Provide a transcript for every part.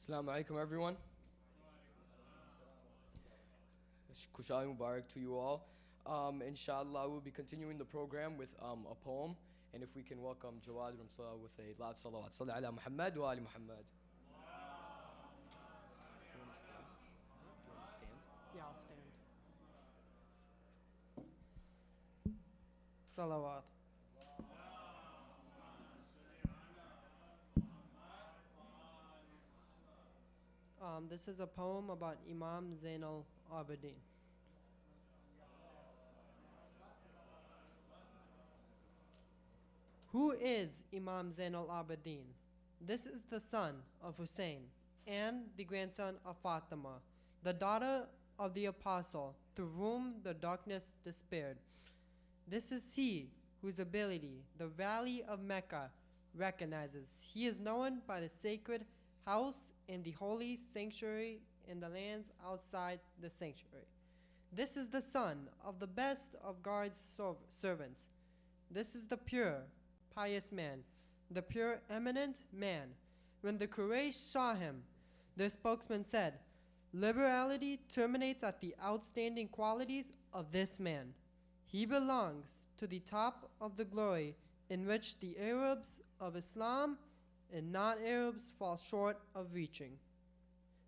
Assalamu alaikum, everyone. Kushali Mubarak to you all. Inshallah, we'll be continuing the program with a poem. And if we can welcome Jawad Remtula with a loud salawat. Salli ala Muhammad wa ali Muhammad. Do you want to stand? Do you want to stand? Yeah, I'll stand. Salawat. This is a poem about Imam Zain-ul-Abideen. Who is Imam Zain-ul-Abideen? This is the son of Hussein and the grandson of Fatima, the daughter of the apostle through whom the darkness despaired. This is he whose ability the valley of Mecca recognizes. He is known by the sacred house and the holy sanctuary in the lands outside the sanctuary. This is the son of the best of God's servants. This is the pure, pious man, the pure, eminent man. When the Quraysh saw him, their spokesman said, "Liberality terminates at the outstanding qualities of this man. He belongs to the top of the glory in which the Arabs of Islam and non-Arabs fall short of reaching.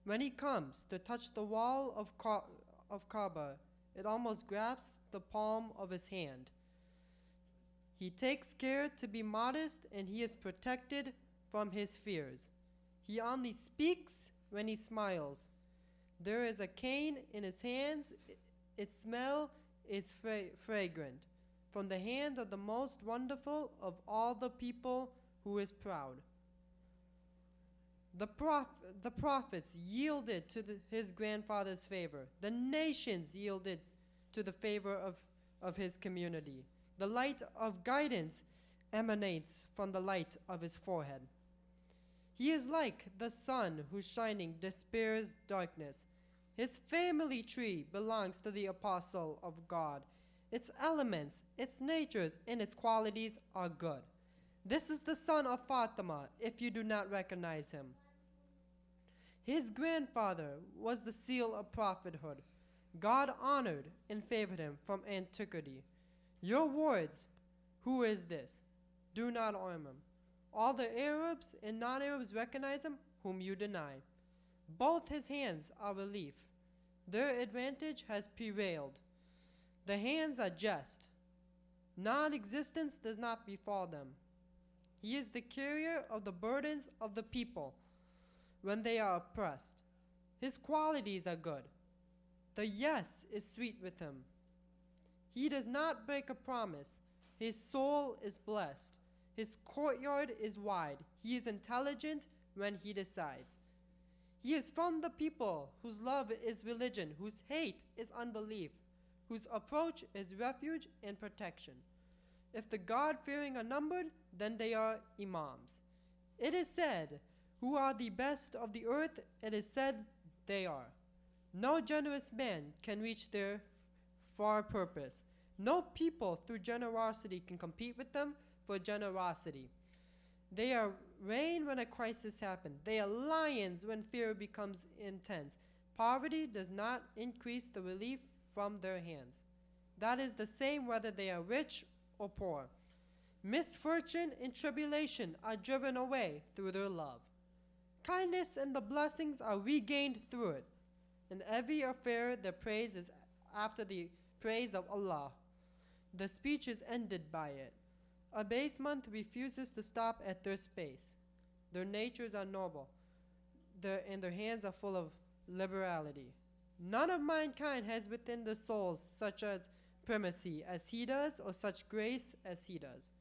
When he comes to touch the wall of Kaaba, it almost grasps the palm of his hand. He takes care to be modest, and he is protected from his fears. He only speaks when he smiles. There is a cane in his hands. Its smell is fragrant from the hands of the most wonderful of all the people, who is proud. The prophets yielded to his grandfather's favor. The nations yielded to the favor of his community. The light of guidance emanates from the light of his forehead. He is like the sun whose shining dispels darkness. His family tree belongs to the apostle of God. Its elements, its natures, and its qualities are good. This is the son of Fatima, if you do not recognize him. His grandfather was the seal of prophethood. God honored and favored him from antiquity. Your words, who is this? Do not arm him. All the Arabs and non-Arabs recognize him, whom you deny. Both his hands are relief. Their advantage has prevailed. The hands are just. Non-existence does not befall them. He is the carrier of the burdens of the people when they are oppressed. His qualities are good. The yes is sweet with him. He does not break a promise. His soul is blessed. His courtyard is wide. He is intelligent when he decides. He is from the people whose love is religion, whose hate is unbelief, whose approach is refuge and protection. If the God-fearing are numbered, then they are imams. It is said, who are the best of the earth? It is said they are. No generous man can reach their far purpose. No people through generosity can compete with them for generosity. They are rain when a crisis happens. They are lions when fear becomes intense. Poverty does not increase the relief from their hands. That is the same whether they are rich or poor. Misfortune and tribulation are driven away through their love. Kindness and the blessings are regained through it. In every affair, the praise is after the praise of Allah. The speech is ended by it. Abasement refuses to stop at their space. Their natures are noble, and their hands are full of liberality. None of mankind has within the souls such as primacy as he does, or such grace as he does.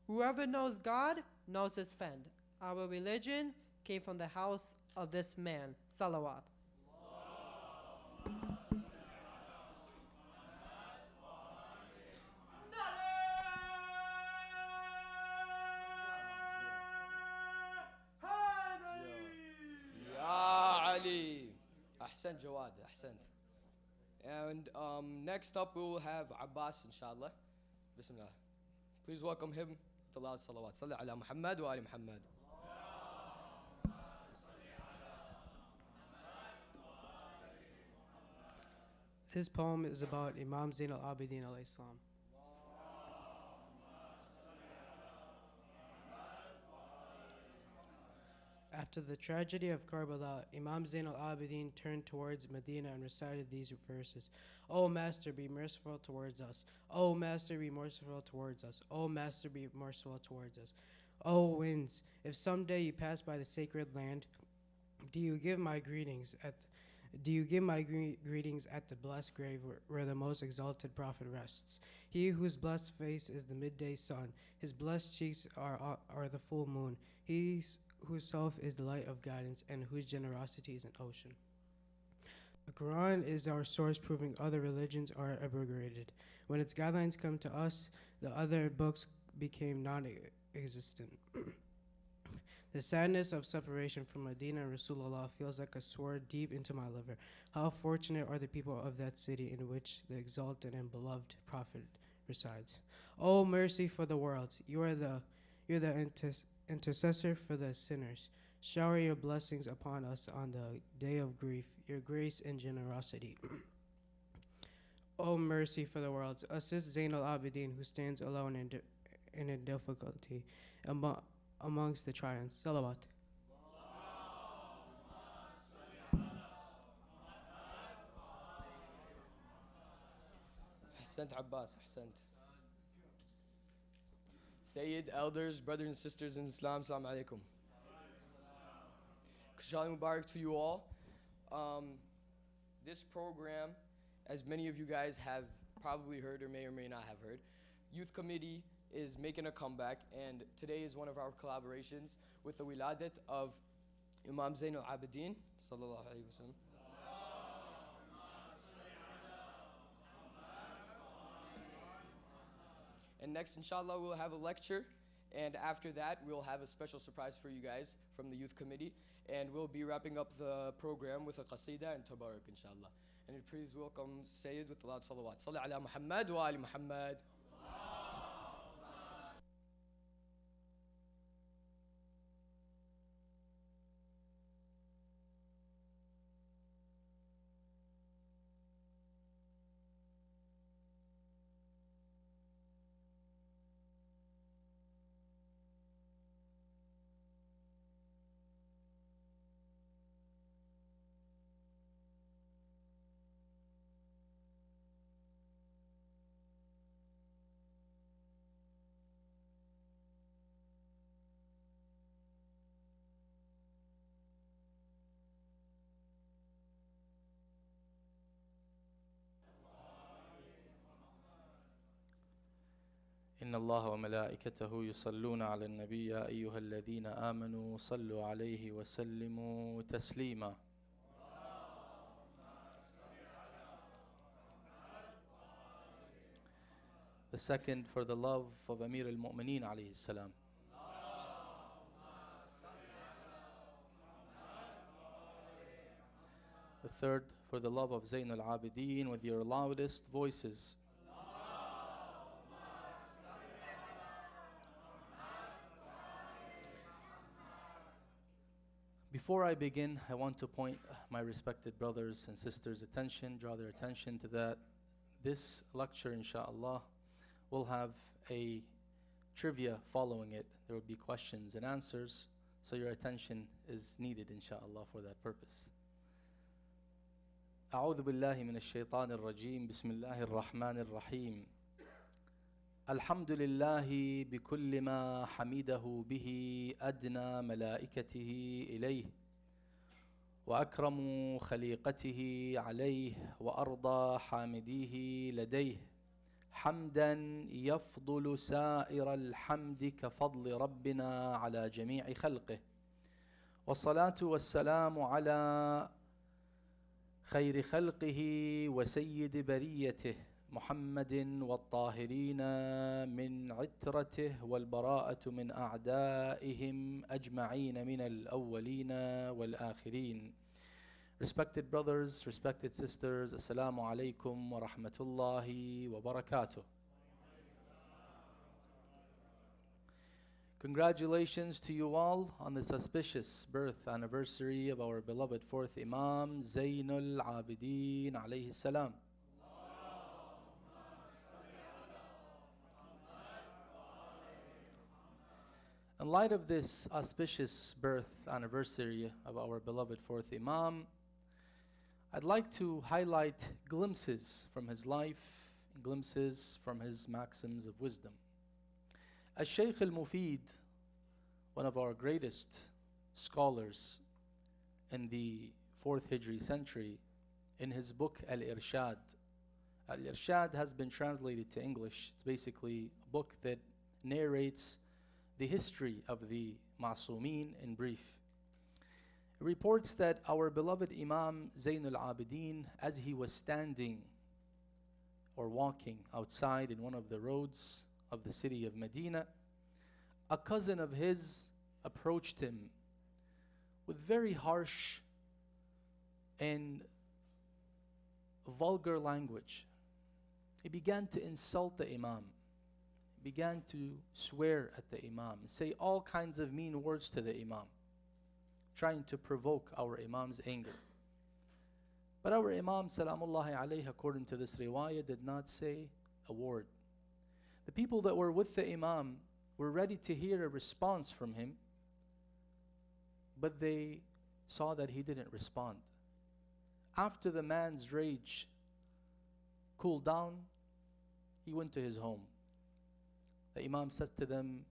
Whoever knows God knows his friend. Our religion came from the house of this man. Salawat. Ahsant Jawad, ahsant. And next up we will have Abbas, inshallah. Bismillah. Please welcome him with a loud salawat. Salli ala Muhammad wa ali Muhammad. This poem is about Imam Zain-ul-Abideen alayhi salam. After the tragedy of Karbala, Imam Zain-ul-Abideen turned towards Medina and recited these verses. O Master, be merciful towards us. O Master, be merciful towards us. O Master, be merciful towards us. O winds, if someday you pass by the sacred land, do you give my greetings at the blessed grave where the most exalted prophet rests? He whose blessed face is the midday sun, his blessed cheeks are the full moon. He whose self is the light of guidance and whose generosity is an ocean. The Quran is our source, proving other religions are abrogated. When its guidelines come to us, the other books became non-existent. The sadness of separation from Medina and Rasulullah feels like a sword deep into my liver. How fortunate are the people of that city in which the exalted and beloved Prophet resides. O mercy for the world, you're the intercessor for the sinners. Shower your blessings upon us on the day of grief, your grace and generosity. O mercy for the world, assist Zain-ul-Abideen who stands alone in a difficulty amongst the triumphs. Salawat. Ahsant Abbas, ahsant. Sayyid, elders, brothers and sisters in Islam, Assalamu alaikum. Qasida Mubarak to you all. This program, as many of you guys have probably heard or may not have heard, Youth Committee is making a comeback, and today is one of our collaborations with the Wiladat of Imam Zain-ul-Abideen sallallahu alayhi wa sallam. And next, inshallah, we'll have a lecture, and after that, we'll have a special surprise for you guys from the Youth Committee, and we'll be wrapping up the program with a Qasida and Tabarak, inshallah. And please welcome Sayyid with the loud salawat. Salli ala Muhammad wa ali Muhammad. إن الله وملائكته يصلون على النبي يا أيها الذين آمنوا صلوا عليه وسلموا تسليما. The second, for the love of Amir al-Mu'mineen alayhi salam. The third, for the love of Zain-ul-Abideen, with your loudest voices. Before I begin, I want to point my respected brothers and sisters' attention, draw their attention to that. This lecture, inshallah, will have a trivia following it. There will be questions and answers, so your attention is needed, inshallah, for that purpose. أعوذ بالله من الشيطان الرجيم بسم الله الرحمن الرحيم الحمد لله بكل ما حمده به أدنى ملائكته إليه وأكرم خليقته عليه وأرضى حامديه لديه حمدا يفضل سائر الحمد كفضل ربنا على جميع خلقه والصلاة والسلام على خير خلقه وسيد بريته محمد والطاهرين من عترته والبراءة من أعدائهم أجمعين من الأولين والآخرين. Respected brothers, respected sisters, Assalamu alaikum wa rahmatullahi wa barakatuh. Congratulations to you all on this auspicious birth anniversary of our beloved fourth Imam, Zain-ul-Abideen alayhi salam. In light of this auspicious birth anniversary of our beloved fourth Imam, I'd like to highlight glimpses from his life, glimpses from his maxims of wisdom. Al-Shaykh al-Mufid, one of our greatest scholars in the 4th Hijri century, in his book Al-Irshad. Al-Irshad has been translated to English. It's basically a book that narrates the history of the Ma'soomeen in brief. It reports that our beloved Imam Zain-ul-Abideen, as he was standing or walking outside in one of the roads of the city of Medina, a cousin of his approached him with very harsh and vulgar language. He began to insult the Imam, began to swear at the Imam, say all kinds of mean words to the Imam, trying to provoke our Imam's anger. But our Imam, salamullahi alayhi, according to this riwayah, did not say a word. The people that were with the Imam were ready to hear a response from him, but they saw that he didn't respond. After the man's rage cooled down, he went to his home. The Imam said to them,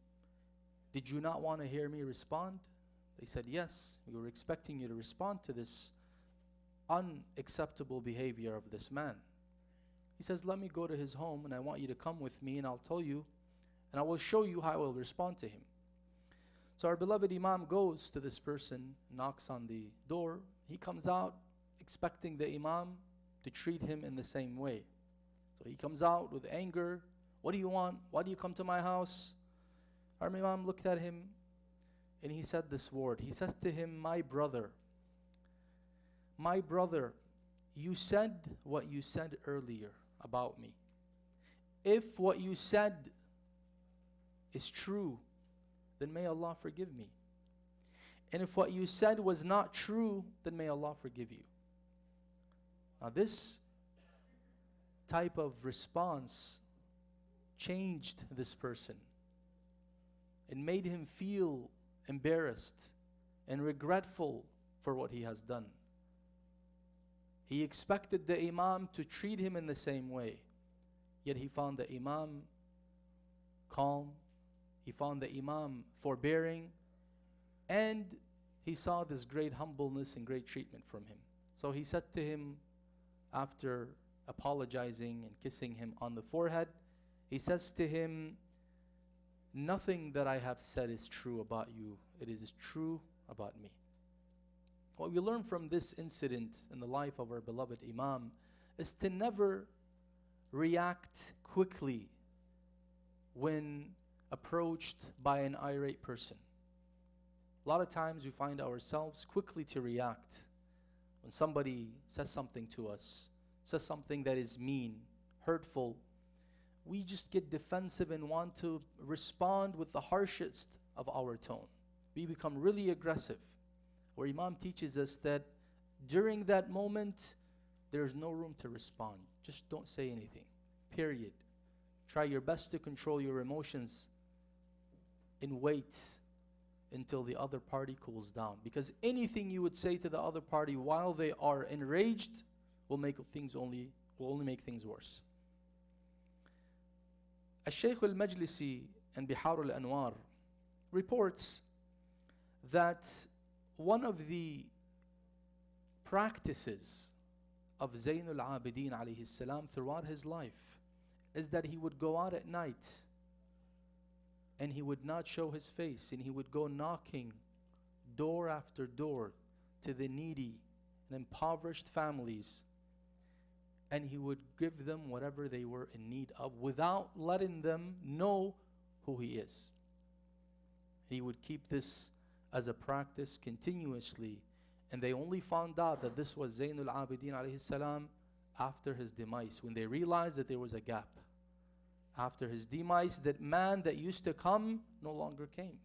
"Did you not want to hear me respond?" They said, "Yes, we were expecting you to respond to this unacceptable behavior of this man." He says, "Let me go to his home and I want you to come with me and I'll tell you and I will show you how I will respond to him." So our beloved Imam goes to this person, knocks on the door. He comes out expecting the Imam to treat him in the same way. So he comes out with anger. "What do you want? Why do you come to my house?" Our Imam looked at him and he said this word. He says to him, my brother, you said what you said earlier about me. If what you said is true, then may Allah forgive me. And if what you said was not true, then may Allah forgive you." Now this type of response changed this person and made him feel embarrassed and regretful for what he has done. He expected the Imam to treat him in the same way, yet he found the Imam calm, he found the Imam forbearing, and he saw this great humbleness and great treatment from him. So he said to him, after apologizing and kissing him on the forehead, he says to him, "Nothing that I have said is true about you. It is true about me." What we learn from this incident in the life of our beloved Imam is to never react quickly when approached by an irate person. A lot of times we find ourselves quickly to react when somebody says something to us, says something that is mean, hurtful. We just get defensive and want to respond with the harshest of our tone. We become really aggressive. Where Imam teaches us that during that moment, there's no room to respond. Just don't say anything, period. Try your best to control your emotions and wait until the other party cools down. Because anything you would say to the other party while they are enraged will only make things worse. Al-Shaykh al-Majlisi in Bihar al-Anwar reports that one of the practices of Zain-ul-Abideen alayhi salam throughout his life is that he would go out at night and he would not show his face, and he would go knocking door after door to the needy and impoverished families, and he would give them whatever they were in need of without letting them know who he is. He would keep this as a practice continuously, and they only found out that this was Zain-ul-Abideen alayhi salam after his demise, when they realized that there was a gap. After his demise, that man that used to come no longer came.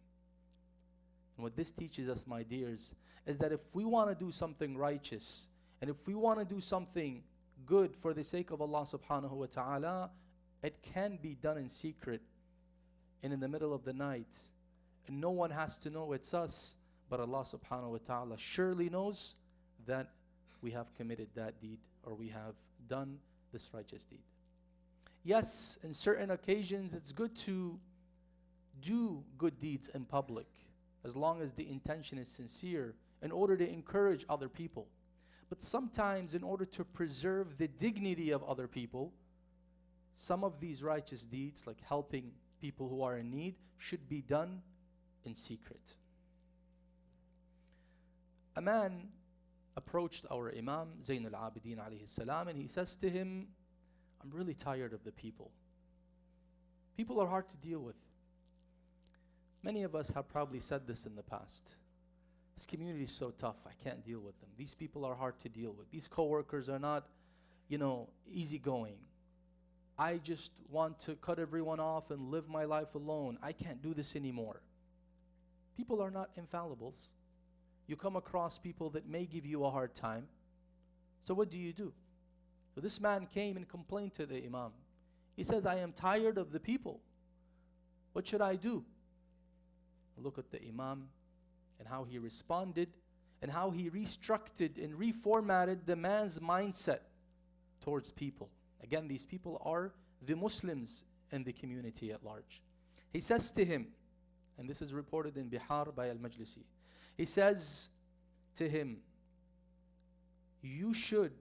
And what this teaches us, my dears, is that if we want to do something righteous, and if we want to do something good for the sake of Allah subhanahu wa ta'ala, it can be done in secret and in the middle of the night, And no one has to know it's us, but Allah subhanahu wa ta'ala surely knows that we have committed that deed, or we have done this righteous deed. Yes, in certain occasions it's good to do good deeds in public, as long as the intention is sincere, in order to encourage other people. But sometimes, in order to preserve the dignity of other people, some of these righteous deeds, like helping people who are in need, should be done in secret. A man approached our Imam, Zain-ul-Abideen alayhi salam, and he says to him, I'm really tired of the people. People are hard to deal with. Many of us have probably said this in the past. This community is so tough, I can't deal with them. These people are hard to deal with. These coworkers are not, easygoing. I just want to cut everyone off and live my life alone. I can't do this anymore. People are not infallibles. You come across people that may give you a hard time. So what do? So this man came and complained to the Imam. He says, I am tired of the people. What should I do? Look at the Imam and how he responded and how he restructured and reformatted the man's mindset towards people. Again, these people are the Muslims in the community at large. He says to him, and this is reported in Bihar by Al-Majlisi, he says to him, you should,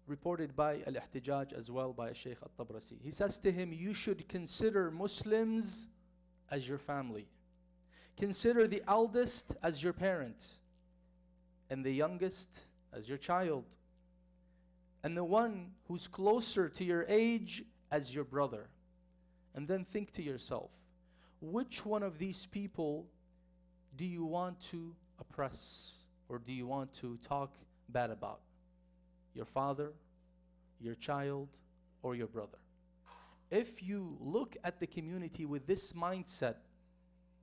reported by Al-Ihtijaj as well by Shaykh At-Tabrasi, he says to him, you should consider Muslims as your family. Consider the eldest as your parent, and the youngest as your child, and the one who's closer to your age as your brother. And then think to yourself, which one of these people do you want to oppress, or do you want to talk bad about? Your father, your child, or your brother? If you look at the community with this mindset,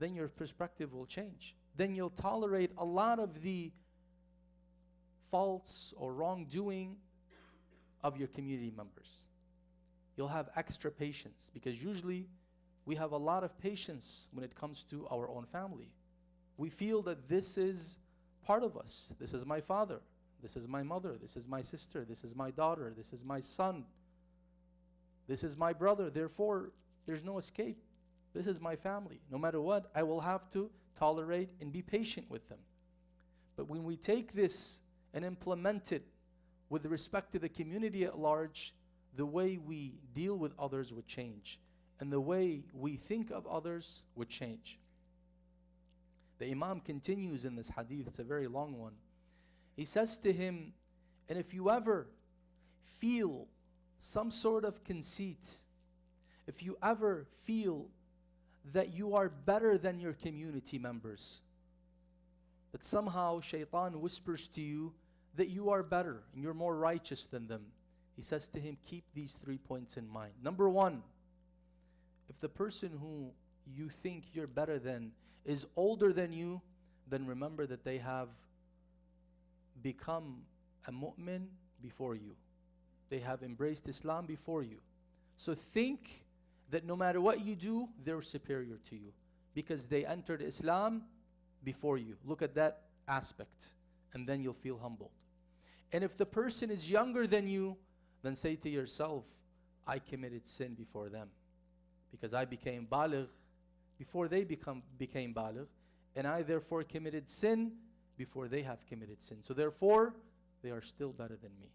then your perspective will change. Then you'll tolerate a lot of the faults or wrongdoing of your community members. You'll have extra patience, because usually we have a lot of patience when it comes to our own family. We feel that this is part of us. This is my father, this is my mother, this is my sister, this is my daughter, this is my son, this is my brother. Therefore, there's no escape. This is my family. No matter what, I will have to tolerate and be patient with them. But when we take this and implement it with respect to the community at large, the way we deal with others would change, and the way we think of others would change. The Imam continues in this hadith, it's a very long one. He says to him, and if you ever feel some sort of conceit, if you ever feel that you are better than your community members, that somehow shaitan whispers to you that you are better and you're more righteous than them, he says to him, keep these 3 points in mind. Number one, if the person who you think you're better than is older than you, then remember that they have become a mu'min before you. They have embraced Islam before you. So think that no matter what you do, they're superior to you, because they entered Islam before you. Look at that aspect, and then you'll feel humbled. And if the person is younger than you, then say to yourself, I committed sin before them, because I became baligh before they became baligh, and I therefore committed sin before they have committed sin. So therefore, they are still better than me,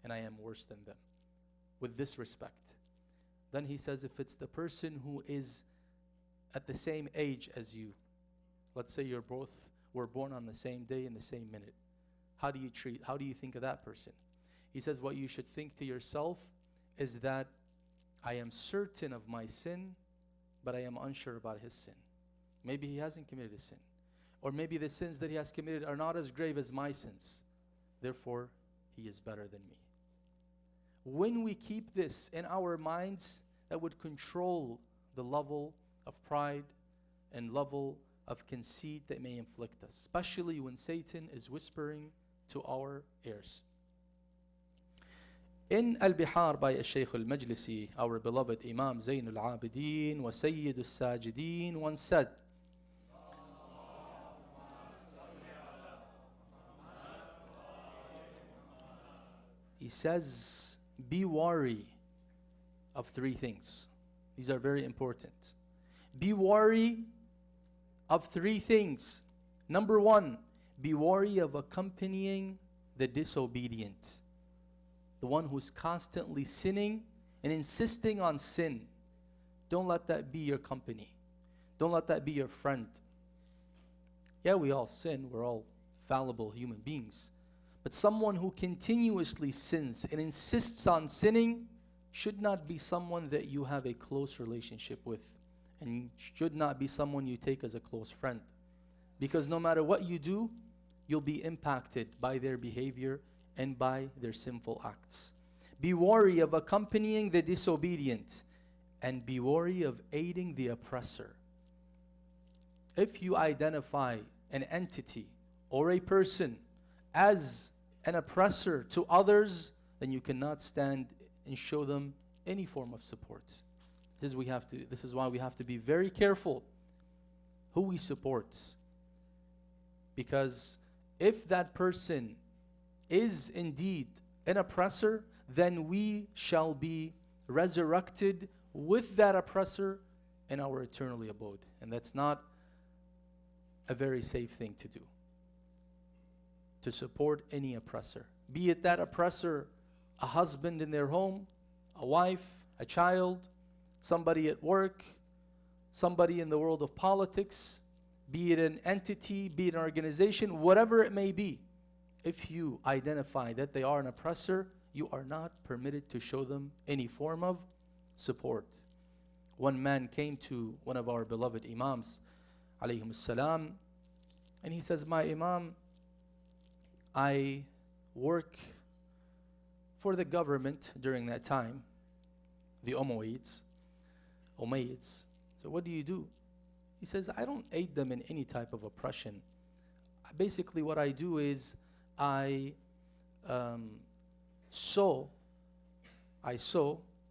and I am worse than them, with this respect. Then he says, if it's the person who is at the same age as you, let's say you're both were born on the same day in the same minute, how do you think of that person? He says, what you should think to yourself is that I am certain of my sin, but I am unsure about his sin. Maybe he hasn't committed a sin, or maybe the sins that he has committed are not as grave as my sins. Therefore, he is better than me. When we keep this in our minds, that would control the level of pride and level of conceit that may inflict us, especially when Satan is whispering to our ears. In Al-Bihar by Shaykh Al-Majlisi, our beloved Imam Zain-ul-Abideen wa Sayyid al-Sajideen once said, He says, be wary of three things. These are very important. Be wary of three things. Number one, be wary of accompanying the disobedient, the one who's constantly sinning and insisting on sin. Don't let that be your company. Don't let that be your friend. Yeah, we all sin. We're all fallible human beings. But someone who continuously sins and insists on sinning should not be someone that you have a close relationship with, and should not be someone you take as a close friend. Because no matter what you do, you'll be impacted by their behavior and by their sinful acts. Be wary of accompanying the disobedient, and be wary of aiding the oppressor. If you identify an entity or a person as an oppressor to others, then you cannot stand and show them any form of support. This is why we have to be very careful who we support. Because if that person is indeed an oppressor, then we shall be resurrected with that oppressor in our eternal abode. And that's not a very safe thing to do, to support any oppressor. Be it that oppressor a husband in their home, a wife, a child, somebody at work, somebody in the world of politics, be it an entity, be it an organization, whatever it may be. If you identify that they are an oppressor, you are not permitted to show them any form of support. One man came to one of our beloved Imams, alayhim salam, and he says, my Imam, I work for the government during that time, the Umayyads. So what do you do? He says, I don't aid them in any type of oppression. Basically what I do is I sew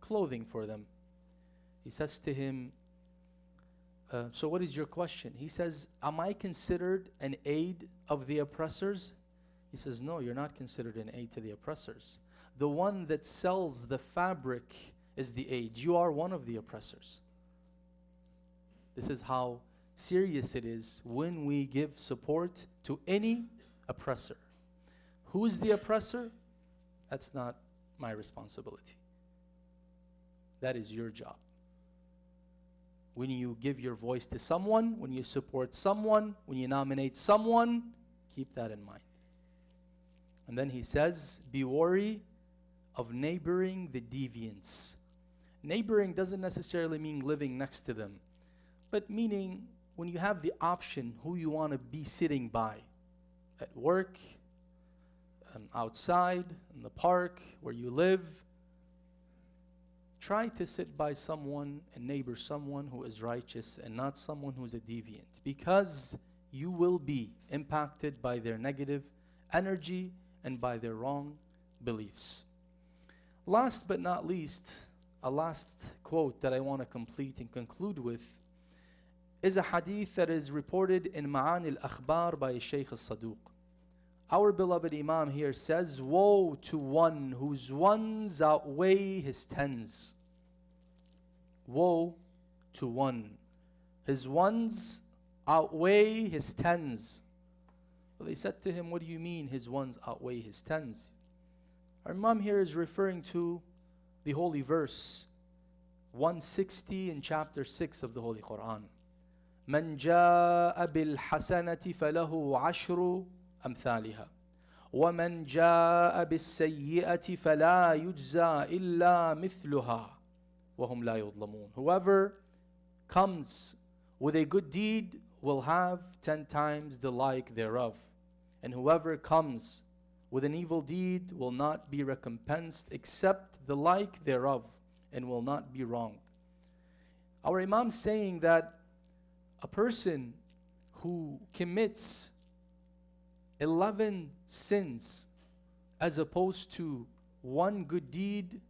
clothing for them. He says to him, so what is your question? He says, am I considered an aid of the oppressors? He says, no, you're not considered an aid to the oppressors. The one that sells the fabric is the aid. You are one of the oppressors. This is how serious it is when we give support to any oppressor. Who is the oppressor? That's not my responsibility. That is your job. When you give your voice to someone, when you support someone, when you nominate someone, keep that in mind. And then he says, be wary of neighboring the deviants. Neighboring doesn't necessarily mean living next to them, but meaning when you have the option who you want to be sitting by, at work, outside, in the park, where you live, try to sit by someone and neighbor someone who is righteous and not someone who's a deviant, because you will be impacted by their negative energy and by their wrong beliefs. Last but not least, a last quote that I want to complete and conclude with is a hadith that is reported in Ma'ani al-Akhbar by Shaykh al-Saduq. Our beloved Imam here says, woe to one whose ones outweigh his tens. Woe to one. His ones outweigh his tens. So they said to him, what do you mean his ones outweigh his tens? Our Imam here is referring to the holy verse 160 in chapter 6 of the Holy Quran. من جاء بالحسنة فله عشر أمثالها ومن جاء بالسيئة فلا يجزى إلا مثلها وهم لا يظلمون. Whoever comes with a good deed will have 10 times the like thereof, and whoever comes with an evil deed will not be recompensed except the like thereof, and will not be wronged. Our Imam saying that a person who commits 11 sins as opposed to one good deed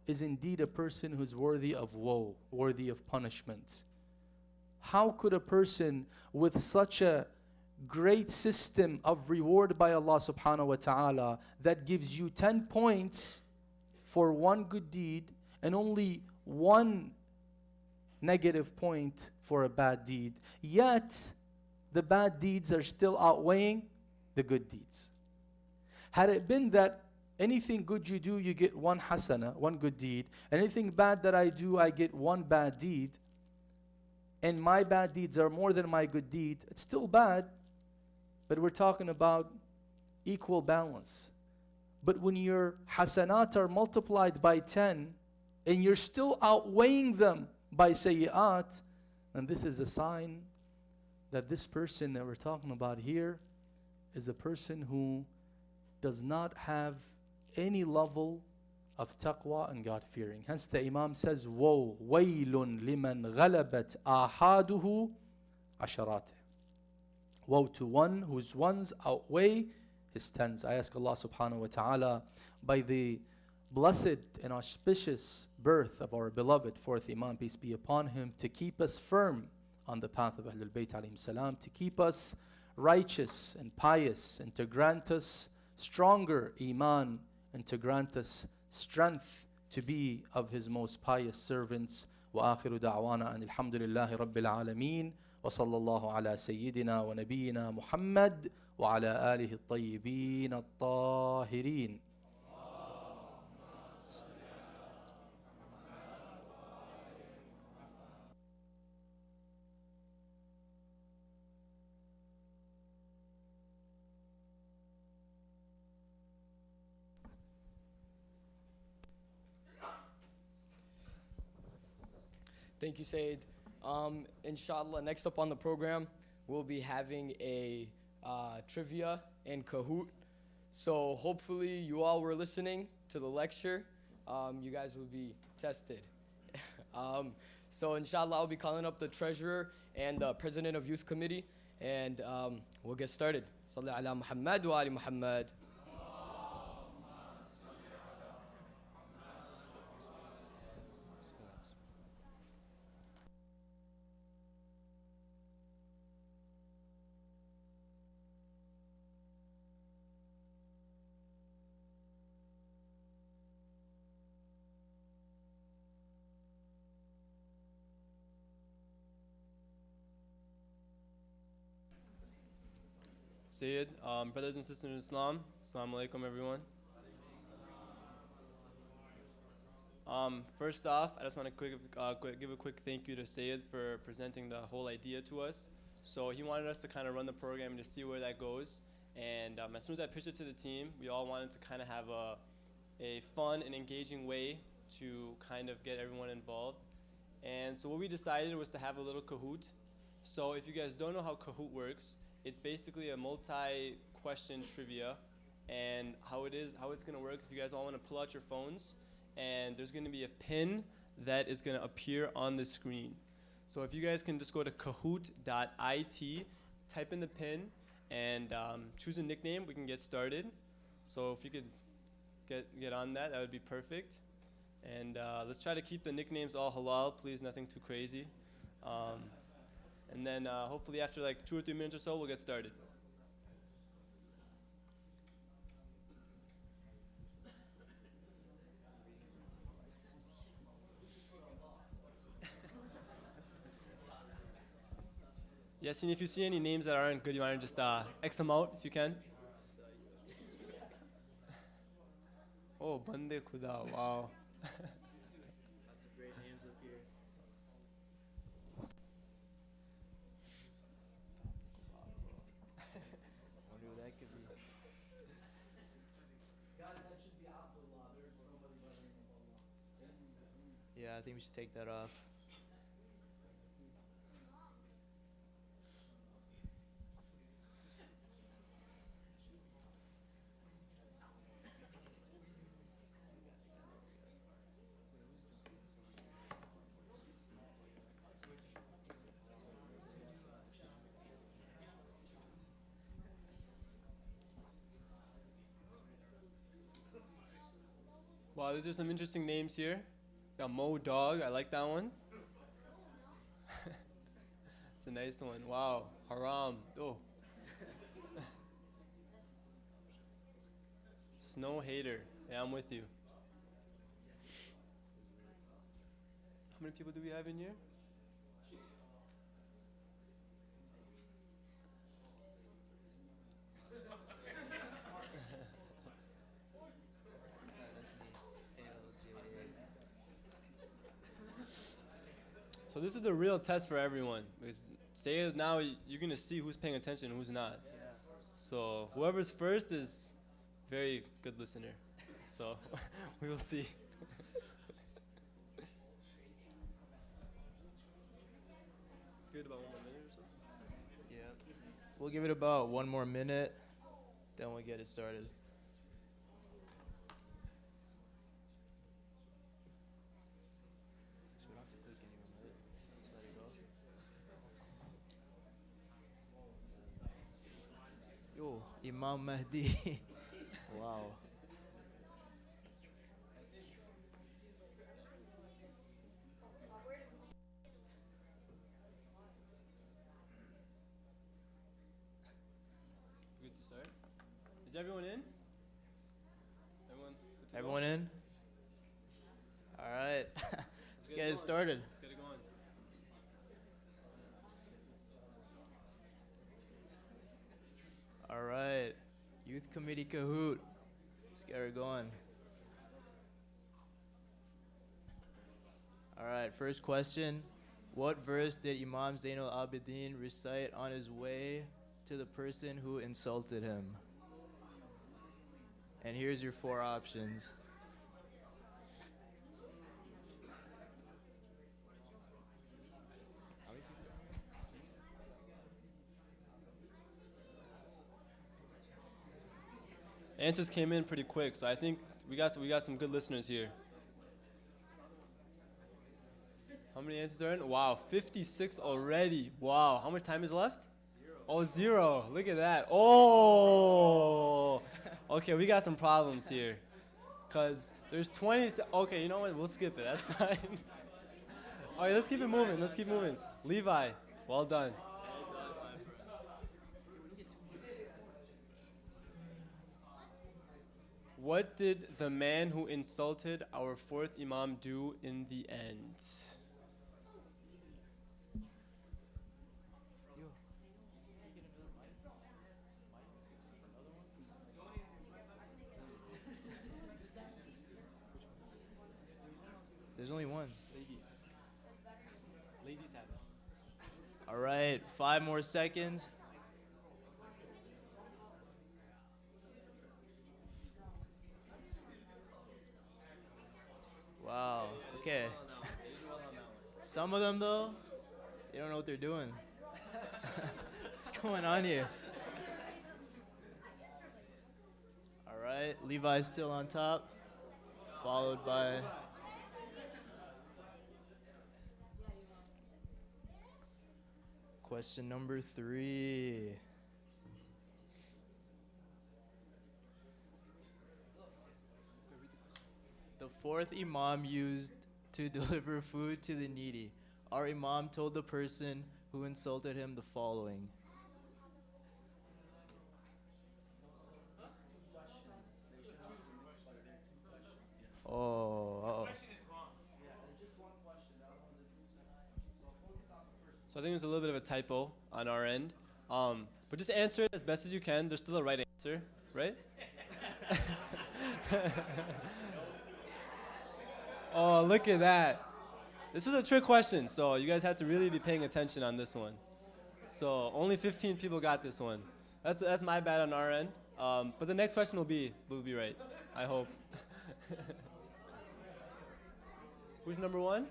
is indeed a person who's worthy of woe, worthy of punishment. How could a person with such a great system of reward by Allah subhanahu wa ta'ala that gives you 10 points for one good deed and only one negative point for a bad deed. Yet, the bad deeds are still outweighing the good deeds. Had it been that anything good you do, you get one hasana, one good deed. Anything bad that I do, I get one bad deed. And my bad deeds are more than my good deed. It's still bad, but we're talking about equal balance. But when your hasanat are multiplied by 10, and you're still outweighing them by sayyi'at, then this is a sign that this person that we're talking about here is a person who does not have any level of taqwa and God-fearing. Hence the Imam says, woe, waylun liman ghalabat ahaduhu asharatih. Woe to one whose ones outweigh his tens. I ask Allah subhanahu wa ta'ala, by the blessed and auspicious birth of our beloved fourth Imam, peace be upon him, to keep us firm on the path of Ahlul Bayt alayhim salam, to keep us righteous and pious, and to grant us stronger iman, and to grant us strength to be of his most pious servants. Wa akhiru da'wana and alhamdulillahi rabbil alameen, wa sallallahu ala sayyidina wa nabiyyina Muhammad wa ala alihi at-tayyibin at-tahirin. Thank you, Sayyid. Inshallah, next up on the program, we'll be having a trivia and Kahoot. So hopefully you all were listening to the lecture. You guys will be tested. So inshallah, I'll be calling up the treasurer and the president of youth committee, and we'll get started. Salli ala Muhammad wa ali Muhammad. Sayyid, brothers and sisters in Islam, Assalamu alaikum everyone. First off, I just want to give a quick thank you to Sayyid for presenting the whole idea to us. So he wanted us to kind of run the program and to see where that goes. And as soon as I pitched it to the team, we all wanted to kind of have a fun and engaging way to kind of get everyone involved. And so what we decided was to have a little Kahoot. So if you guys don't know how Kahoot works, it's basically a multi-question trivia, and how it's going to work is if you guys all want to pull out your phones, and there's going to be a pin that is going to appear on the screen. So if you guys can just go to kahoot.it, type in the pin, and choose a nickname, we can get started. So if you could get on that, that would be perfect. And let's try to keep the nicknames all halal, please, nothing too crazy. And then hopefully after like 2 or 3 minutes or so, we'll get started. Yasin, if you see any names that aren't good, you want to just X them out if you can. Oh, Bande Khuda, wow. Yeah, I think we should take that off. Wow, these are some interesting names here. Got Mo Dog, I like that one. It's a nice one. Wow, Haram. Oh. Just no hater. Yeah, I'm with you. How many people do we have in here? That's me. So this is the real test for everyone. Because say it now, you're gonna see who's paying attention and who's not. So whoever's first is very good listener. So we will see. Give it about 1 more minute or so. Yeah. We'll give it about 1 more minute, then we'll get it started. So we don't have to click anymore, right? Just let it go. Yo, Imam Mahdi. Wow. Good to start. Is everyone in? Everyone in? All right. Let's get it started. Let's get it going. All right. Youth Committee Kahoot. Let's get her going. All right, first question. What verse did Imam Zain-ul-Abideen recite on his way to the person who insulted him? And here's your 4 options. Answers came in pretty quick, so I think we got some good listeners here. How many answers are in? Wow, 56 already. Wow, how much time is left? 0. Oh, 0. Look at that. Oh. Okay, we got some problems here. Cause there's 20. Okay, you know what? We'll skip it. That's fine. All right, let's keep it moving. Let's keep moving. Levi, well done. What did the man who insulted our 4th Imam do in the end? There's only one. Ladies have it. All right, 5 more seconds. Wow, okay. Some of them, though, they don't know what they're doing. What's going on here? All right, Levi's still on top, followed by... Question number 3. The 4th Imam used to deliver food to the needy. Our Imam told the person who insulted him the following. Oh. So I think there's a little bit of a typo on our end. But just answer it as best as you can. There's still a right answer, right? Oh, look at that. This was a trick question, so you guys have to really be paying attention on this one. So only 15 people got this one. That's my bad on our end. But the next question will be right, I hope. Who's number 1?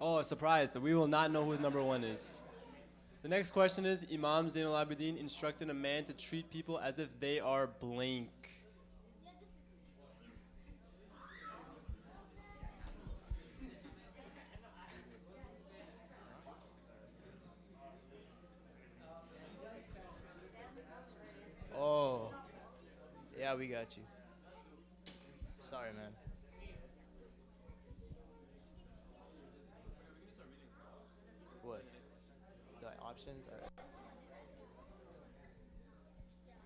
Oh, surprise. So we will not know who number 1 is. The next question is, Imam Zain-ul-Abideen instructed a man to treat people as if they are blank. Oh. Yeah, we got you. Sorry, man. What? The options are...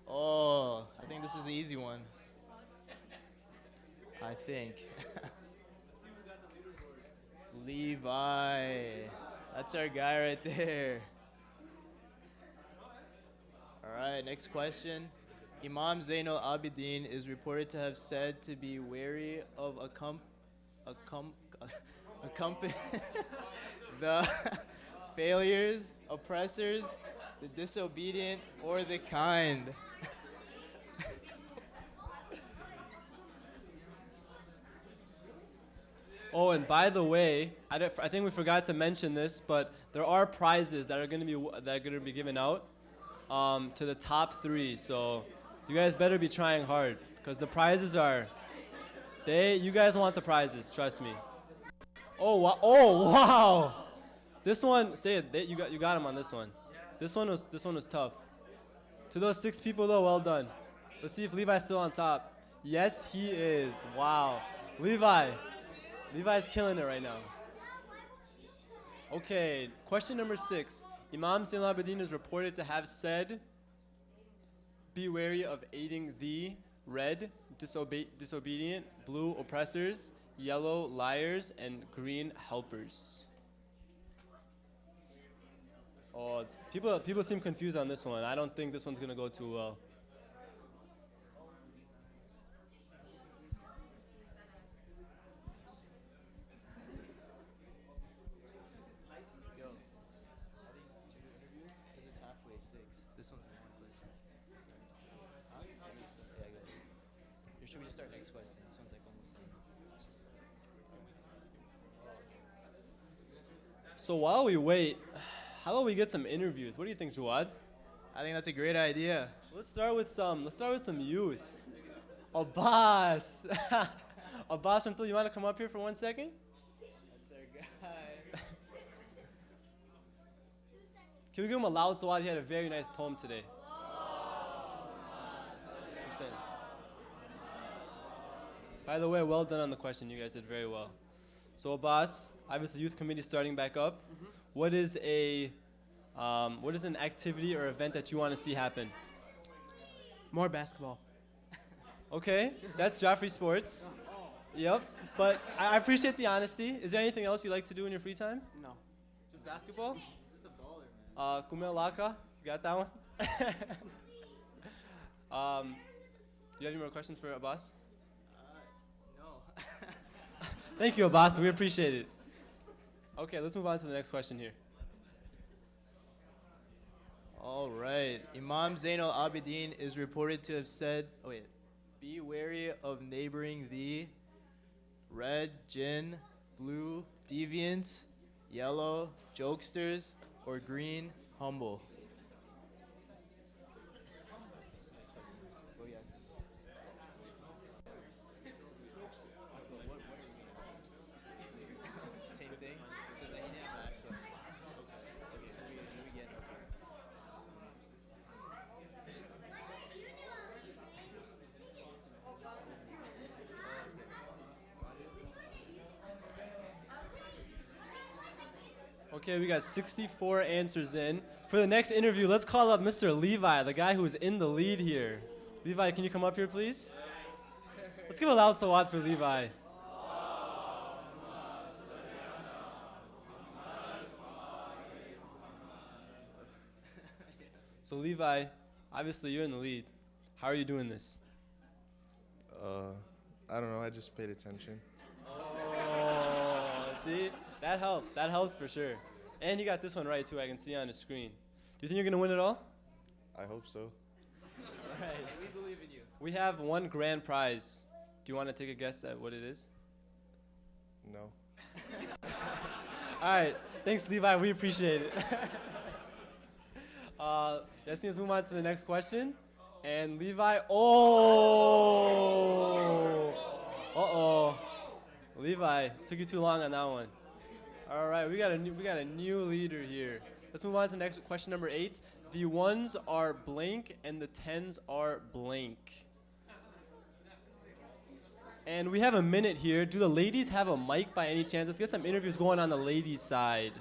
Oh. this was an easy one. I think. Levi. That's our guy right there. All right, next question. Imam Zain-ul-Abideen is reported to have said to be wary of the failures, oppressors, the disobedient, or the kind. Oh, and by the way, I think we forgot to mention this, but there are prizes that are going to be given out to the top 3. So you guys better be trying hard, because the prizes are you guys want the prizes, trust me. Oh wow. This one, say it. You got him on this one. This one was tough. To those 6 people though, well done. Let's see if Levi's still on top. Yes, he is. Wow. Levi's killing it right now. Okay, question number 6. Imam Zain-ul-Abideen is reported to have said, be wary of aiding the red, disobedient, blue, oppressors, yellow, liars, and green, helpers. Oh, people seem confused on this one. I don't think this one's going to go too well. This one's the one question. Or should we just start next question? This one's like almost done. Let's just start. So while we wait, how about we get some interviews? What do you think, Jawad? I think that's a great idea. Let's start with some youth. Abbas. Abbas Remtula, you want to come up here for 1 second? That's our guy. Can we give him a loud salawat? He had a very nice poem today. I'm saying. By the way, well done on the question. You guys did very well. So Abbas, obviously youth committee starting back up. Mm-hmm. What is an activity or event that you want to see happen? More basketball. Okay, that's Joffrey Sports. Yep, but I appreciate the honesty. Is there anything else you like to do in your free time? No. Just basketball? Just a baller, man. Kumel Laka, you got that one? Do you have any more questions for Abbas? No. Thank you, Abbas. We appreciate it. Okay, let's move on to the next question here. All right. Imam Zain-ul-Abideen is reported to have said, be wary of neighboring the red, jinn, blue, deviants, yellow, jokesters, or green, humble. Same thing? Okay, we got 64 answers in. For the next interview, let's call up Mr. Levi, the guy who's in the lead here. Levi, can you come up here, please? Let's give a loud salawat for Levi. So Levi, obviously you're in the lead. How are you doing this? I don't know. I just paid attention. Oh, see? That helps. That helps for sure. And you got this one right, too. I can see on the screen. Do you think you're going to win it all? I hope so. All right. We believe in you. We have one grand prize. Do you want to take a guess at what it is? No. All right. Thanks, Levi. We appreciate it. Let's move on to the next question. And Levi, Levi, took you too long on that one. All right, we got a new leader here. Let's move on to next question number 8. The ones are blank and the tens are blank. And we have a minute here. Do the ladies have a mic by any chance? Let's get some interviews going on the ladies' side.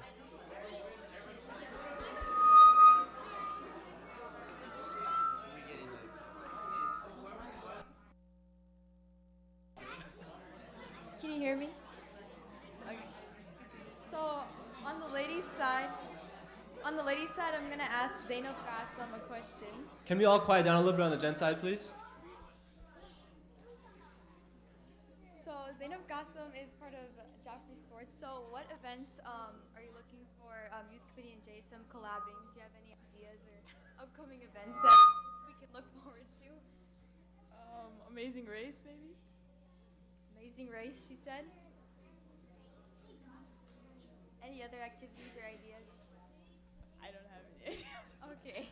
hear me? Okay. So on the ladies' side, I'm gonna ask Zain-ul-Qasim a question. Can we all quiet down a little bit on the gent side, please? So Zain-ul-Qasim is part of Japanese sports. So what events are you looking for Youth Committee and JSM collabing? Do you have any ideas or upcoming events that we can look forward to? Amazing Race, maybe? Amazing race, she said. Any other activities or ideas? I don't have any idea. Okay.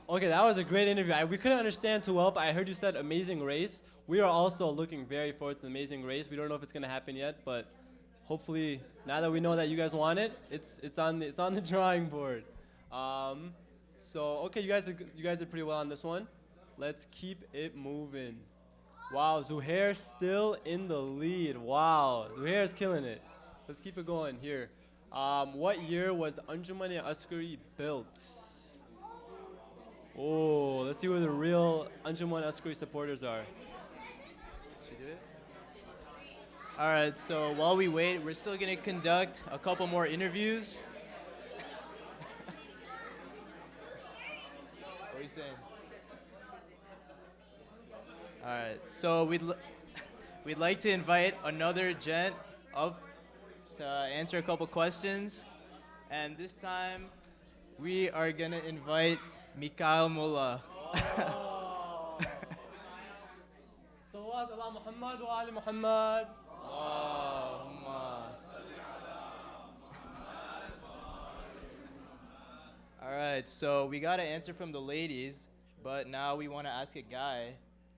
Okay, that was a great interview. We couldn't understand too well, but I heard you said amazing race. We are also looking very forward to the amazing race. We don't know if it's gonna happen yet, but hopefully, now that we know that you guys want it, it's on the drawing board. So okay, you guys did pretty well on this one. Let's keep it moving. Wow, Zuhair's still in the lead. Wow, Zuhair's killing it. Let's keep it going here. What year was Anjuman-e-Askari built? Oh, let's see where the real Anjuman-e-Askari supporters are. Should we do it? All right, so while we wait, we're still going to conduct a couple more interviews. What are you saying? All right, so we'd like to invite another gent up to answer a couple questions. And this time, we are going to invite Mikhail Mullah. Salawat ala Muhammad wa ali Muhammad. All right, so we got an answer from the ladies, but now we want to ask a guy,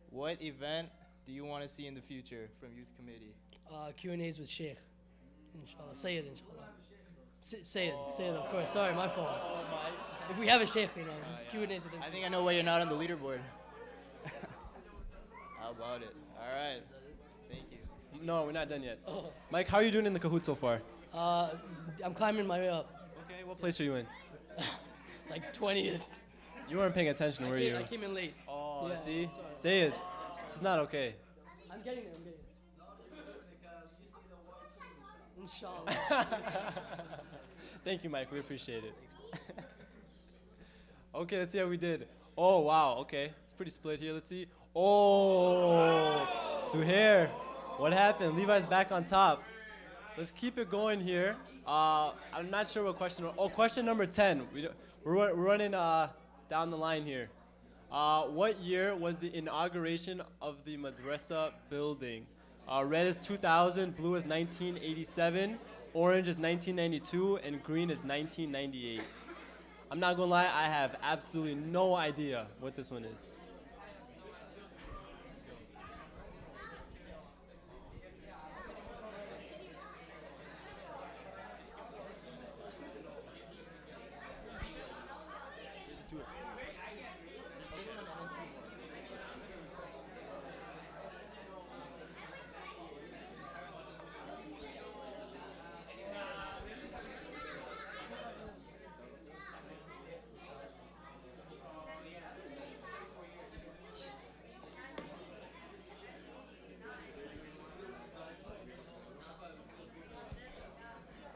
what event do you want to see in the future from Youth Committee? Q&As with Sheikh. Inshallah. Sayyid, inshallah. Sayyid, of course. Sorry, my fault. If we have a Sheikh, Q&As with him. I think I know why you're not on the leaderboard. How about it? All right. Thank you. No, we're not done yet. Oh. Mike, how are you doing in the Kahoot so far? I'm climbing my way up. Okay, what place are you in? Like 20th. You weren't paying attention, were you? I came in late. Oh, Yeah, see? sorry. Say it. This is not okay. I'm getting there, Inshallah. Thank you, Mike. We appreciate it. Okay, let's see how we did. Oh, wow. Okay. It's pretty split here. Let's see. Oh, Zuhair. What happened? Levi's back on top. Let's keep it going here. I'm not sure what question. Oh, question number 10. We're running down the line here. What year was the inauguration of the madrasa building? Red is 2000, blue is 1987, orange is 1992, and green is 1998. I'm not gonna lie, I have absolutely no idea what this one is.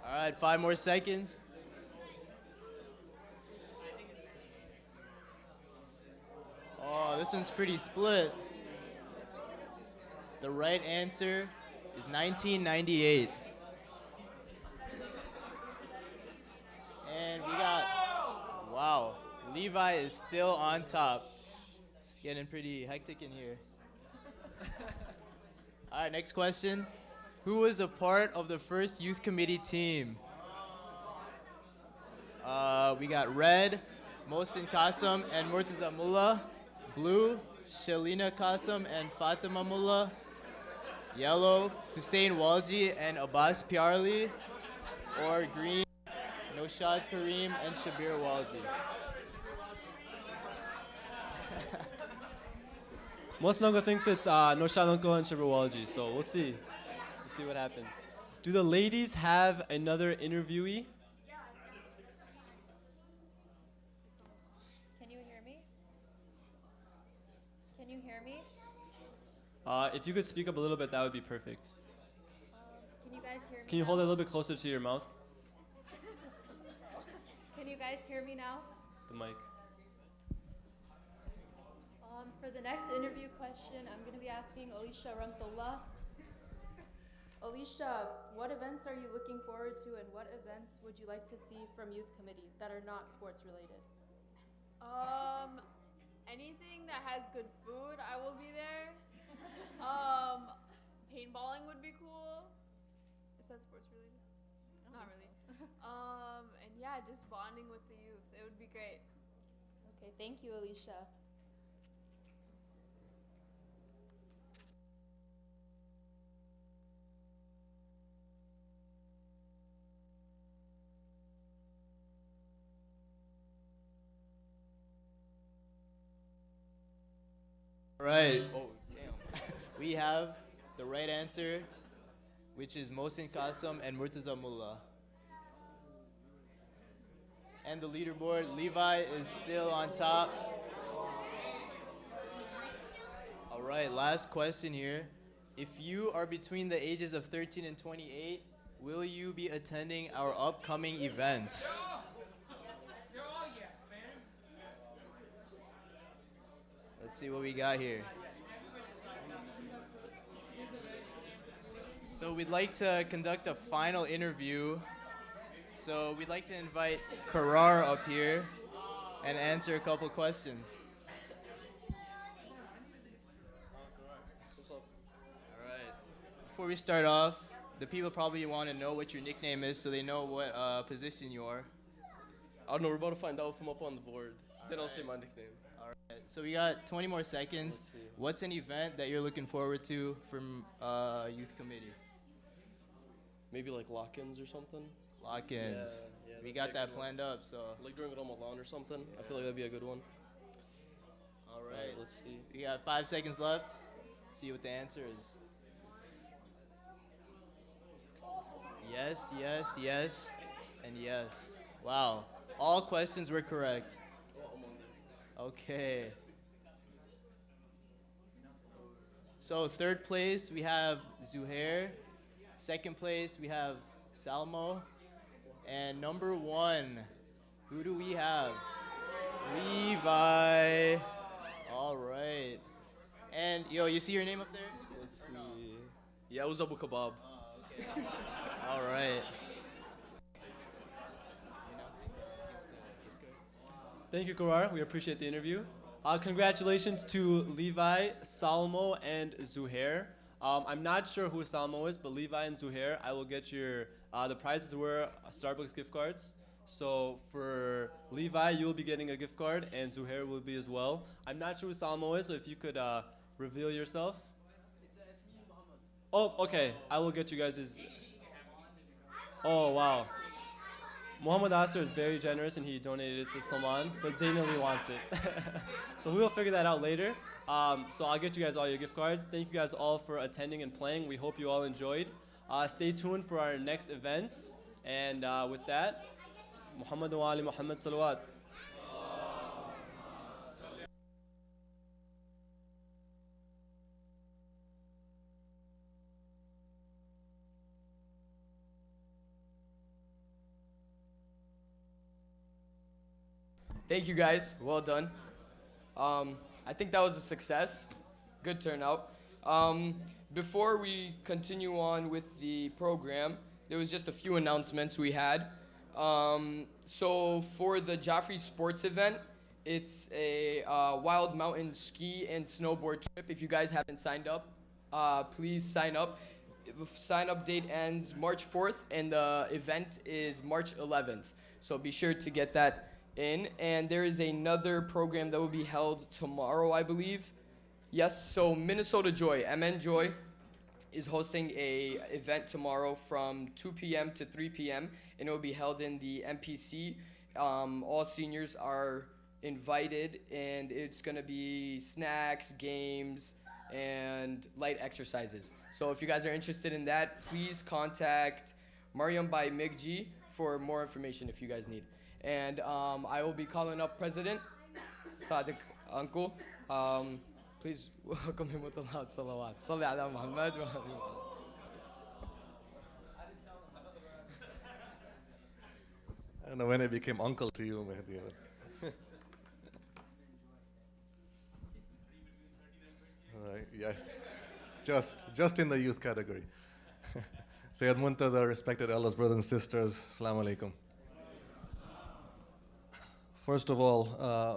All right, 5 more seconds. Oh, this one's pretty split. The right answer is 1998. And we got, wow, Levi is still on top. It's getting pretty hectic in here. All right, next question. Who was a part of the first youth committee team? We got red, Mohsin Kassam and Murtaza Mullah. Blue, Shalina Kassam and Fatima Mullah. Yellow, Hussein Walji and Abbas Pyarli. Or green, Noshad Kareem and Shabir Walji. Most Nunga thinks it's Noshad Uncle and Shirawalji, so we'll see. We'll see what happens. Do the ladies have another interviewee? Can you If you could speak up a little bit, that would be perfect. Can you guys hear me? Can you hold it a little bit closer to your mouth? Can you guys hear me now? The mic. For the next interview question, I'm going to be asking Alicia Remtula. Alicia, what events are you looking forward to, and what events would you like to see from youth committee that are not sports related? Anything that has good food, I will be there. Paintballing would be cool. Is that sports related? Not really. And yeah, just bonding with the youth. It would be great. Okay, thank you, Alicia. All right. Oh, damn. We have the right answer, which is Mohsin Kassam and Murtaza Mullah. And the leaderboard, Levi is still on top. All right, last question here. If you are between the ages of 13 and 28, will you be attending our upcoming events? Let's see what we got here. So we'd like to conduct a final interview. So we'd like to invite Karar up here and answer a couple questions. What's up? All right. Before we start off, the people probably want to know what your nickname is so they know what position you are. I don't know, we're about to find out from up on the board. Then I'll say my nickname. All right. So we got 20 more seconds. Let's see. What's an event that you're looking forward to from youth committee? Maybe like lock-ins or something. Lock-ins. Yeah, We that'd got be a that good one. planned up, so. Like during Ramadan or something. I feel like that'd be a good one. All right. Let's see. We got 5 seconds left. Let's see what the answer is. Yes, yes, yes, and yes. Wow. All questions were correct. Okay. So third place, we have Zuhair. Second place, we have Salmo. And number one, who do we have? Levi. All right. And yo, you see your name up there? Let's see. Yeah, it was Abu Kebab. Okay. All right. Thank you, Karar. We appreciate the interview. Congratulations to Levi, Salmo, and Zuhair. I'm not sure who Salmo is, but Levi and Zuhair, I will get your, the prizes were Starbucks gift cards. So for Levi, you'll be getting a gift card, and Zuhair will be as well. I'm not sure who Salmo is, so if you could reveal yourself. It's me, Muhammad. Oh, okay. I will get you guys his. Oh, wow. Muhammad Asr is very generous and he donated it to Salman, but Zain-ul wants it. So we will figure that out later. So I'll get you guys all your gift cards. Thank you guys all for attending and playing. We hope you all enjoyed. Stay tuned for our next events. And with that, Muhammad wa ali Muhammad salawat. Thank you guys. Well done. I think that was a success. Good turnout. Before we continue on with the program, there was just a few announcements we had. So for the Jaffrey Sports event, it's a Wild Mountain ski and snowboard trip. If you guys haven't signed up, please sign up. The sign-up date ends March 4th, and the event is March 11th. So be sure to get that in. And there is another program that will be held tomorrow, I believe. Yes, so Minnesota Joy, MN Joy, is hosting a event tomorrow from 2 p.m. to 3 p.m. and it will be held in the MPC. All seniors are invited, and it's going to be snacks, games, and light exercises. So if you guys are interested in that, please contact Mariam by Migji for more information if you guys need. And I will be calling up President Sadiq Uncle Please welcome him with a loud salawat. Salli ala Muhammad wa ali Muhammad. I don't know when I became uncle to you, Mehdi. Yes, just in the youth category. Sayyid Muntadher, respected elders, brothers and sisters, Assalamu alaikum. First of all,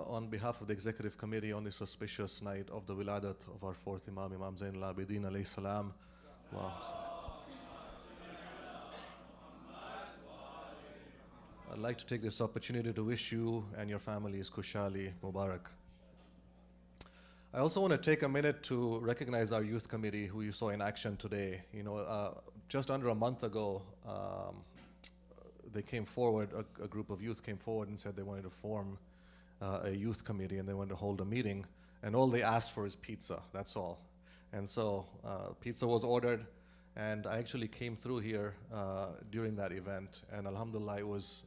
on behalf of the executive committee on this auspicious night of the Wiladat of our fourth Imam, Imam Zain-ul-Abideen alayhi salam, I'd like to take this opportunity to wish you and your families Kushali Mubarak. I also want to take a minute to recognize our youth committee who you saw in action today. You know, just under a month ago, they came forward, a group of youth came forward and said they wanted to form a youth committee and they wanted to hold a meeting, and all they asked for is pizza, that's all. And so pizza was ordered, and I actually came through here during that event, and alhamdulillah, it was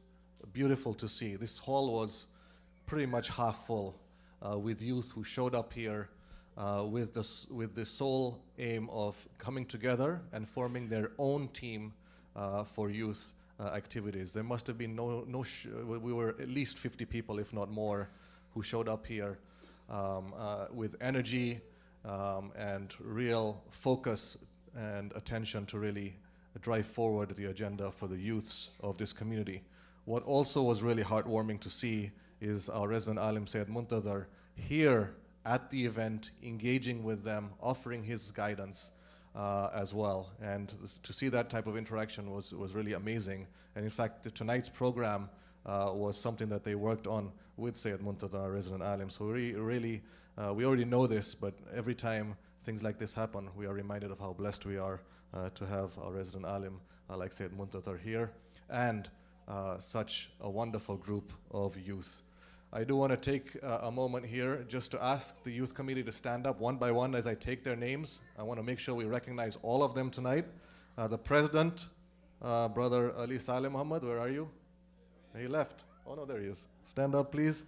beautiful to see. This hall was pretty much half full with youth who showed up here with the sole aim of coming together and forming their own team for youth activities. There must have been we were at least 50 people, if not more, who showed up here with energy and real focus and attention to really drive forward the agenda for the youths of this community. What also was really heartwarming to see is our resident alim Sayyid Muntadher here at the event, engaging with them, offering his guidance as well. And to see that type of interaction was really amazing. And in fact, tonight's program was something that they worked on with Sayyid Muntadher, our resident alim. So we already know this, but every time things like this happen, we are reminded of how blessed we are to have our resident alim like Sayyid Muntadher here, and such a wonderful group of youth. I do want to take a moment here just to ask the youth committee to stand up one by one as I take their names. I want to make sure we recognize all of them tonight. The president, Brother Ali Saleh Muhammad, where are you? He left. Oh no, there he is. Stand up, please.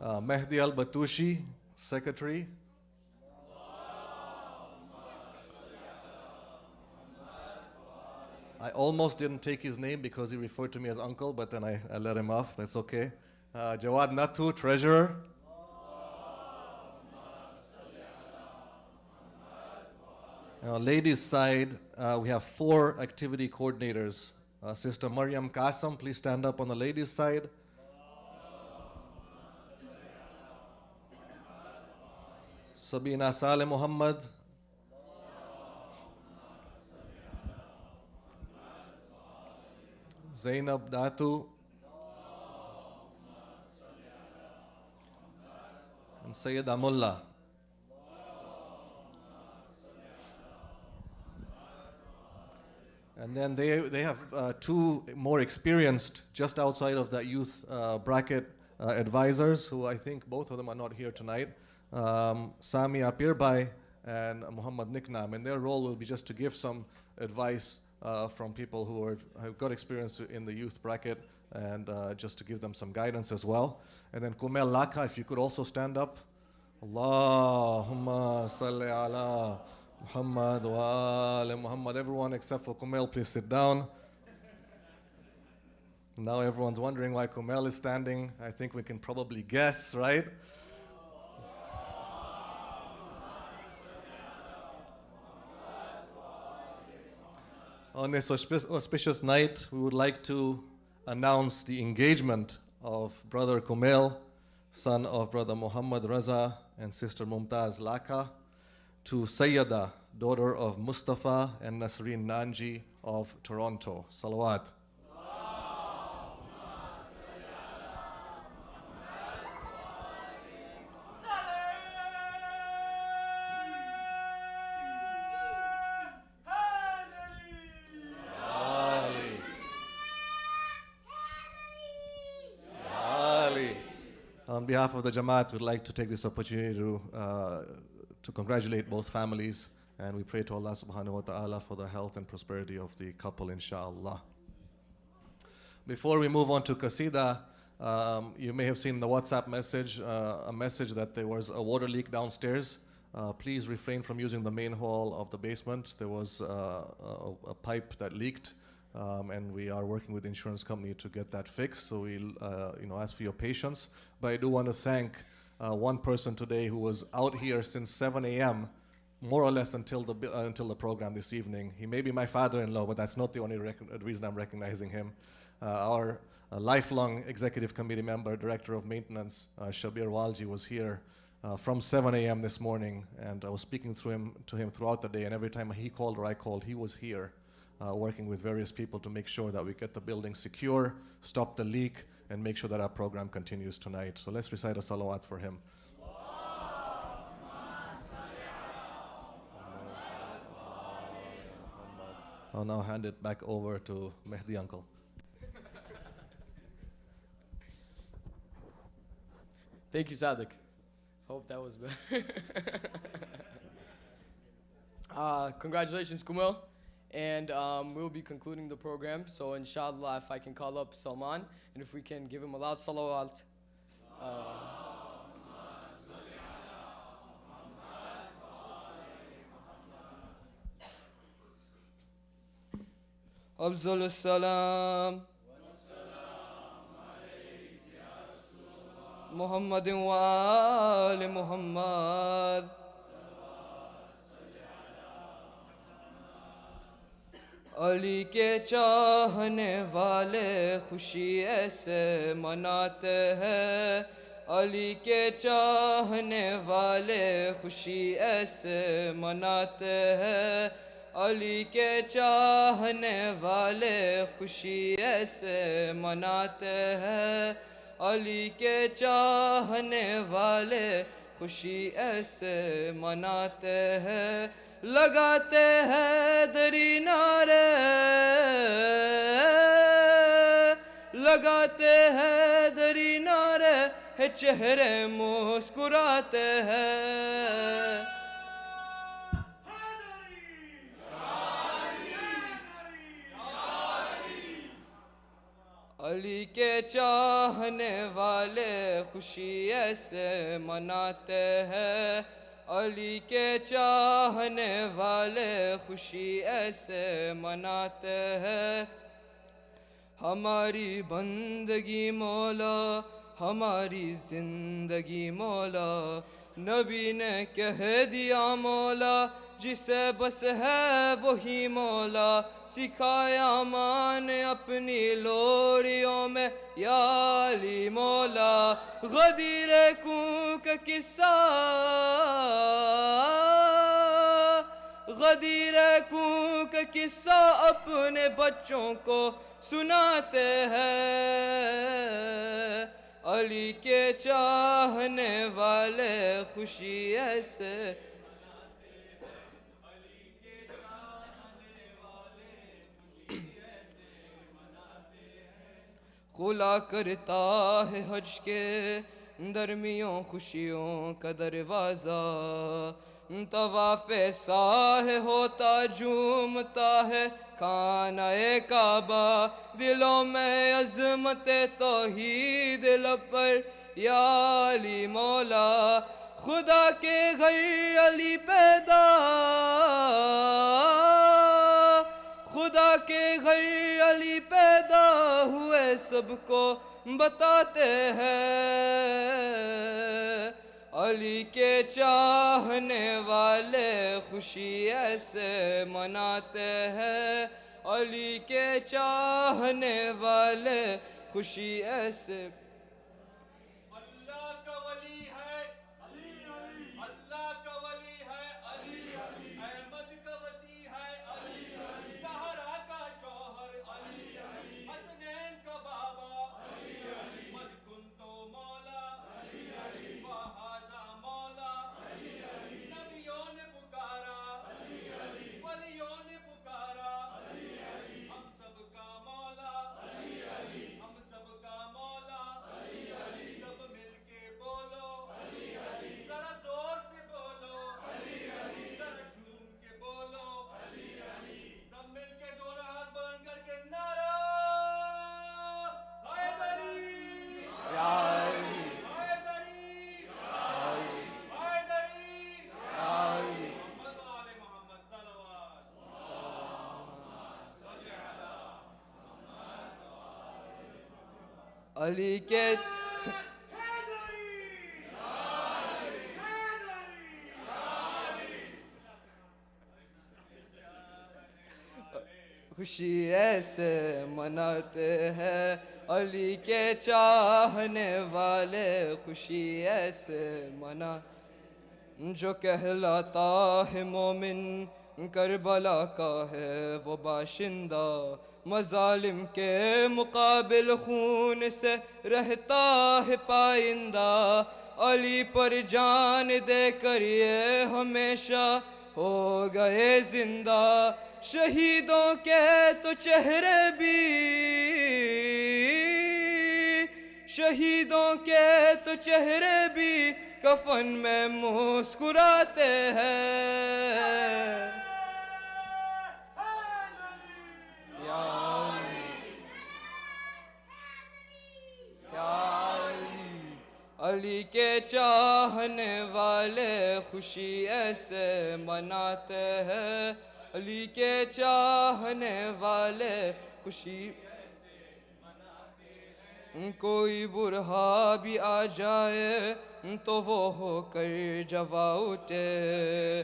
Mehdi al-Batushi, secretary. I almost didn't take his name because he referred to me as uncle, but then I let him off. That's okay. Jawad Natu, treasurer. Ladies' side, we have 4 activity coordinators. Sister Maryam Kassam, please stand up on the ladies' side. Sabina Saleh Muhammad. Zainab Datu. And Sayyid Amullah. And then they have 2 more experienced, just outside of that youth bracket, advisors, who I think both of them are not here tonight. Sami Apirbai and Muhammad Niknam. And their role will be just to give some advice from people who have got experience in the youth bracket, and just to give them some guidance as well. And then Kumel Laka, if you could also stand up. Allahumma salli ala Muhammad wa ali Muhammad. Everyone except for Kumel, please sit down. Now everyone's wondering why Kumel is standing. I think we can probably guess, right? On this auspicious night, we would like to announce the engagement of Brother Kumel, son of Brother Muhammad Raza and Sister Mumtaz Laka, to Sayyada, daughter of Mustafa and Nasreen Nanji of Toronto. Salawat. On behalf of the Jamaat, we'd like to take this opportunity to congratulate both families, and we pray to Allah subhanahu wa ta'ala for the health and prosperity of the couple, inshallah. Before we move on to Qasida, you may have seen in the WhatsApp message a message that there was a water leak downstairs. Please refrain from using the main hall of the basement. There was a pipe that leaked, and we are working with the insurance company to get that fixed. So we'll ask for your patience. But I do want to thank one person today who was out here since 7 a.m., more or less until the program this evening. He may be my father-in-law, but that's not the only reason I'm recognizing him. Our lifelong executive committee member, director of maintenance, Shabir Walji, was here from 7 a.m. this morning, and I was speaking to him throughout the day, and every time he called or I called, he was here working with various people to make sure that we get the building secure, stop the leak, and make sure that our program continues tonight. So let's recite a salawat for him. I'll now hand it back over to Mehdi uncle. Thank you, Sadiq. Hope that was better. Congratulations, Kumail. And we'll be concluding the program. So inshallah, if I can call up Salman, and if we can give him a loud salawat. أفضل السلام محمد وآل محمد علی کے چاہنے والے خوشی ایسے مناتے ہیں علی کے چاہنے والے خوشی ایسے مناتے ہیں علی کے چاہنے والے خوشی ایسے مناتے ہیں علی کے چاہنے والے خوشی ایسے مناتے ہیں لگاتے ہیں دری نعرے لگاتے ہیں دری نعرے ہے چہرے مسکراتے ہیں علی کے چاہنے والے خوشی ایسے مناتے ہیں علی کے چاہنے والے خوشی ایسے مناتے ہیں ہماری بندگی مولا ہماری زندگی مولا نبی نے کہہ دیا مولا جسے بس ہے وہی مولا سکھایا مان اپنی لوریوں میں یا علی مولا غدیر کوں کا قصہ غدیر کوں کا قصہ اپنے بچوں کو سناتے ہیں علی کے چاہنے والے خوشی ایسے کھلا کرتا ہے حج کے درمیوں خوشیوں کا دروازہ طواف ساہ ہوتا جھومتا ہے خانہ کعبہ دلوں میں عظمت توحید لب پر یا علی مولا خدا کے گھر علی پیدا خدا کے گھر علی پیدا ہوئے سب کو بتاتے ہیں علی کے چاہنے والے خوشی ایسے مناتے ہیں علی کے چاہنے والے خوشی ایسے اللہ کا ولی ہے علی علی اللہ کا ولی ہے علی علی احمد کا وسیع ہے علی علی زہرا کا شوہر علی علی حسنین کا بابا علی علی مد کنتو مولا علی علی وہذا مولا علی علی نبیوں نے پکارا علی علی ولیوں نے پکارا علی علی ہم سب کا مولا علی علی ہم سب کا مولا علی کے خوشی ایسے مناتے ہیں علی کے چاہنے والے خوشی ایسے منا جو کہلاتا ہے مومن کربلا کا ہے وہ باشندہ مظالم کے مقابل خون سے رہتا ہے پائندہ علی پر جان دے کر یہ ہمیشہ ہو گئے زندہ شہیدوں کے تو چہرے بھی شہیدوں کے تو چہرے بھی کفن میں مسکراتے ہیں یا علی علی کے چاہنے والے خوشی ایسے مناتے ہیں علی کے چاہنے والے خوشی کوئی برہا بھی آ جائے تو وہ ہو کر جوا اٹھے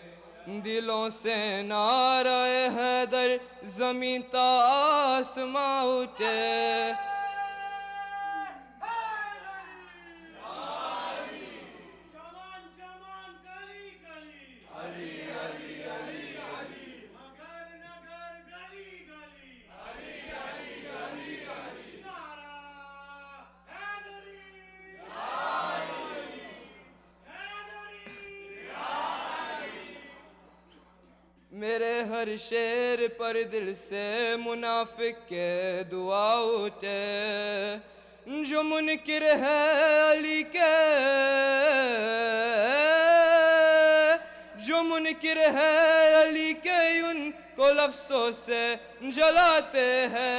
دلوں سے نعرہ حیدر زمین تا آسماں اٹھے میرے ہر شعر پر دل سے منافق کے دعا اٹھے جو منکر ہے علی کے جو منکر ہے علی کے ان کو لفظوں سے جلاتے ہیں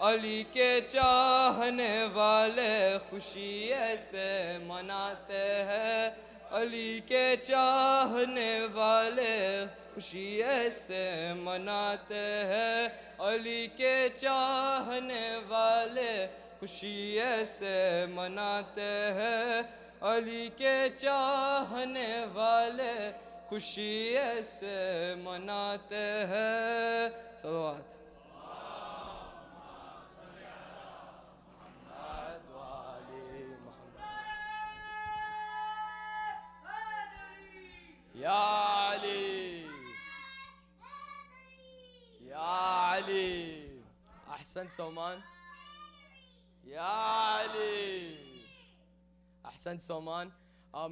علی کے چاہنے والے خوشی ایسے مناتے ہیں علی کے چاہنے والے خوشی ایسے مناتے ہیں علی کے چاہنے والے خوشی ایسے مناتے ہیں علی کے چاہنے والے خوشی ایسے مناتے ہیں صلوات یا علی یا علی احسنت سلمان یا علی احسنت سلمان